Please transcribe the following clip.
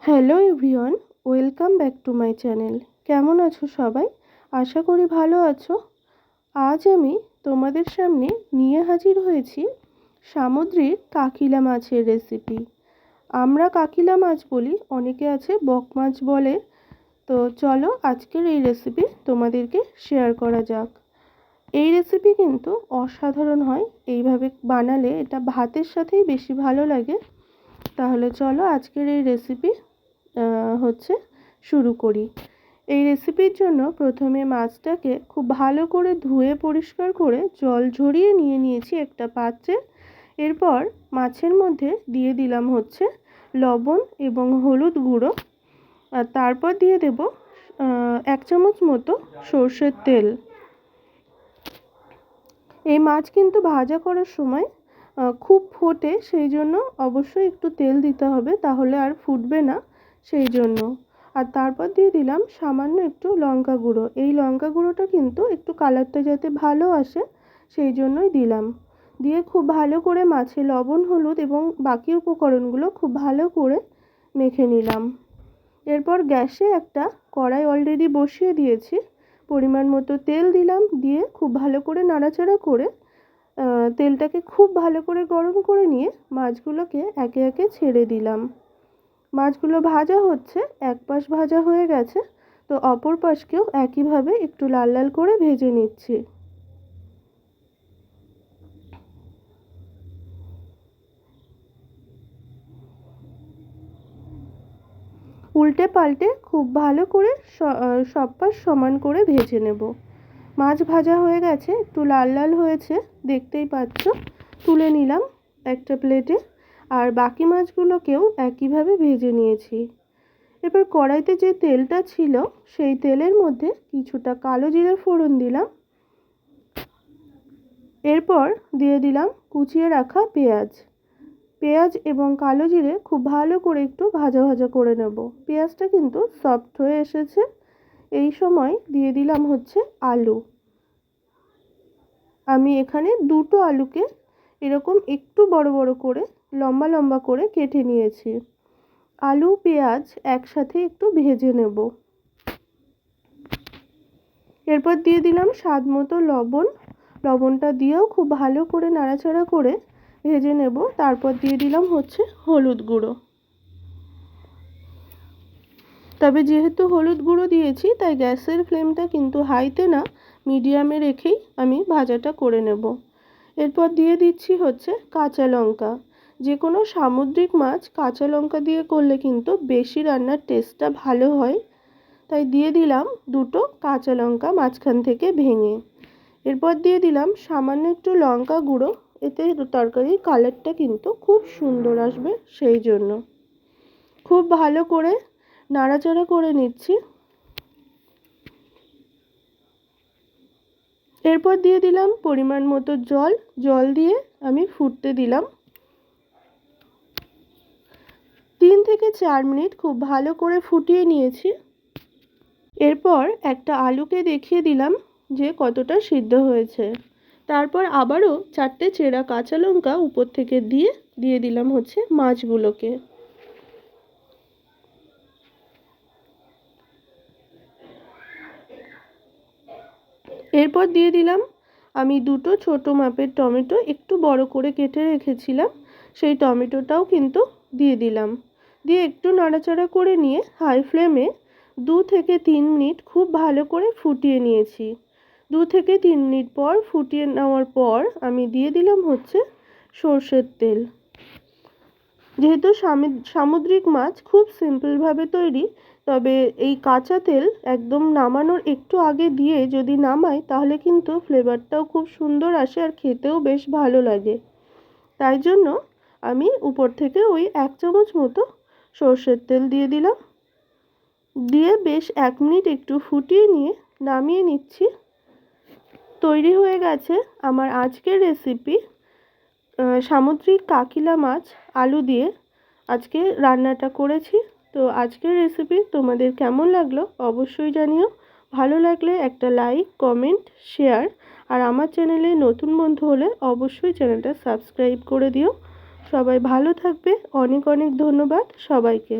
Hello everyone, welcome back to my channel. কেমন আছো সবাই? আশা করি ভালো আছো। আজ আমি তোমাদের সামনে নিয়ে হাজির হয়েছি সামুদ্রিক কাকিলা মাছের রেসিপি। আমরা কাকিলা মাছ বলি, অনেকে আছে বক মাছ বলে। তো চলো আজকের এই রেসিপি তোমাদেরকে শেয়ার করা যাক। এই রেসিপি কিন্তু অসাধারণ হয়, এইভাবে বানালে এটা ভাতের সাথেই বেশি ভালো লাগে। তাহলে চলো আজকের এই রেসিপি শুরু করি। এই রেসিপির জন্য প্রথমে মাছটাকে খুব ভালো করে ধুয়ে পরিষ্কার করে জল ঝরিয়ে নিয়ে নিয়েছি একটা পাত্রে। এরপর মাছের মধ্যে দিয়ে দিলাম লবণ এবং হলুদ গুঁড়ো, আর তারপর দিয়ে দেব 1 চামচ মতো সর্ষের তেল। এই মাছ কিন্তু ভাজা করার সময় খুব ফোটে, সেই জন্য অবশ্যই একটু তেল দিতে হবে, তাহলে আর ফুটবে না, সেই জন্য। আর তারপর দিয়ে দিলাম সামান্য একটু লঙ্কা গুঁড়ো। এই লঙ্কা গুঁড়োটা কিন্তু একটু কালারটা যাতে ভালো আসে সেই জন্যই দিলাম। দিয়ে খুব ভালো করে মাছে লবণ হলুদ এবং বাকি উপকরণগুলো খুব ভালো করে মেখে নিলাম। এরপর গ্যাসে একটা কড়াই অলরেডি বসিয়ে দিয়েছি, পরিমাণ মতো তেল দিলাম, দিয়ে খুব ভালো করে নাড়াচাড়া করে তেলটাকে খুব ভালো করে গরম করে নিয়ে মাছগুলোকে একে একে ছেড়ে দিলাম। মাছগুলো ভাজা হচ্ছে, এক পাশ ভাজা হয়ে গেছে, তো অপর পাশকেও একইভাবে একটু লাল লাল করে ভেজে নিচ্ছি। উল্টে পাল্টে খুব ভালো করে সব পাশ সমান করে ভেজে নেব। মাছ ভাজা হয়ে গেছে, একটু লাল লাল হয়েছে, দেখতেই পাচ্ছ। তুলে নিলাম একটা প্লেটে, আর বাকি মাছগুলোকেও একইভাবে ভেজে নিয়েছি। এবার কড়াইতে যে তেলটা ছিল সেই তেলের মধ্যে কিছুটা কালো জিরে ফোড়ন দিলাম। এরপর দিয়ে দিলাম কুচিয়ে রাখা পেঁয়াজ এবং কালো জিরে খুব ভালো করে একটু ভাজা ভাজা করে নেব। পেঁয়াজটা কিন্তু সফট হয়ে এসেছে। এই সময় দিয়ে দিলাম আলু। আমি এখানে দুটো আলুকে এরকম একটু বড় বড় করে লম্বা লম্বা করে কেটে নিয়েছি। আলু পেঁয়াজ একসাথে একটু ভেজে নেব। এরপর দিয়ে দিলাম স্বাদ মতো লবণ। লবণটা দিয়েও খুব ভালো করে নাড়াচাড়া করে ভেজে নেব। তারপর দিয়ে দিলাম হলুদ গুঁড়ো। তবে যেহেতু হলুদ গুঁড়ো দিয়েছি, তাই গ্যাসের ফ্লেমটা কিন্তু হাইতে না, মিডিয়ামে রেখেই আমি ভাজাটা করে নেব। এরপর দিয়ে দিচ্ছি কাঁচা লঙ্কা। যে কোনো সামুদ্রিক মাছ কাঁচা লঙ্কা দিয়ে করলে কিন্তু বেশি রান্নার টেস্টটা ভালো হয়, তাই দিয়ে দিলাম দুটো কাঁচা লঙ্কা মাঝখান থেকে ভেঙে। এরপর দিয়ে দিলাম সামান্য একটু লঙ্কা গুঁড়ো, এতে তরকারির কালারটা কিন্তু খুব সুন্দর আসবে, সেই জন্য খুব ভালো করে নাড়াচাড়া করে নিচ্ছি। এরপর দিয়ে দিলাম পরিমাণ মতো জল দিয়ে আমি ফুটতে দিলাম। 3 থেকে 4 মিনিট খুব ভালো করে ফুটিয়ে নিয়েছি। এরপর একটা আলুকে দেখিয়ে দিলাম যে কতটা সিদ্ধ হয়েছে। তারপর আবারও 4টে চেরা কাঁচা লঙ্কা উপর থেকে দিয়ে দিলাম মাছগুলোকে। এরপর দিয়ে দিলাম আমি দুটো ছোট মাপের টমেটো একটু বড় করে কেটে রেখেছিলাম, সেই টমেটোটাও কিন্তু দিয়ে দিলাম। দিয়ে একটু নাড়াচাড়া করে নিয়ে হাই ফ্লেমে 2 থেকে 3 মিনিট খুব ভালো করে ফুটিয়ে নিয়েছি। 2 থেকে 3 মিনিট পর ফুটিয়ে নেওয়ার পর আমি দিয়ে দিলাম সর্ষের তেল। যেহেতু সামুদ্রিক মাছ খুব সিম্পলভাবে তৈরি, তবে এই কাঁচা তেল একদম নামানোর একটু আগে দিয়ে যদি নামাই, তাহলে কিন্তু ফ্লেভারটাও খুব সুন্দর আসে আর খেতেও বেশ ভালো লাগে। তাই জন্য আমি উপর থেকে ওই 1 চামচ মতো সর্ষের তেল দিয়ে দিলাম। দিয়ে বেশ 1 মিনিট একটু ফুটিয়ে নিয়ে নামিয়ে নিচ্ছি। তৈরি হয়ে গেছে আমার আজকের রেসিপি, সামুদ্রিক কাকিলা মাছ আলু দিয়ে আজকে রান্নাটা করেছি। তো আজকের রেসিপি তোমাদের কেমন লাগলো অবশ্যই জানিও। ভালো লাগলে একটা লাইক, কমেন্ট, শেয়ার, আর আমার চ্যানেলে নতুন বন্ধু হলে অবশ্যই চ্যানেলটা সাবস্ক্রাইব করে দিও। সবাই ভালো থাকবে। অনেক অনেক ধন্যবাদ সবাইকে।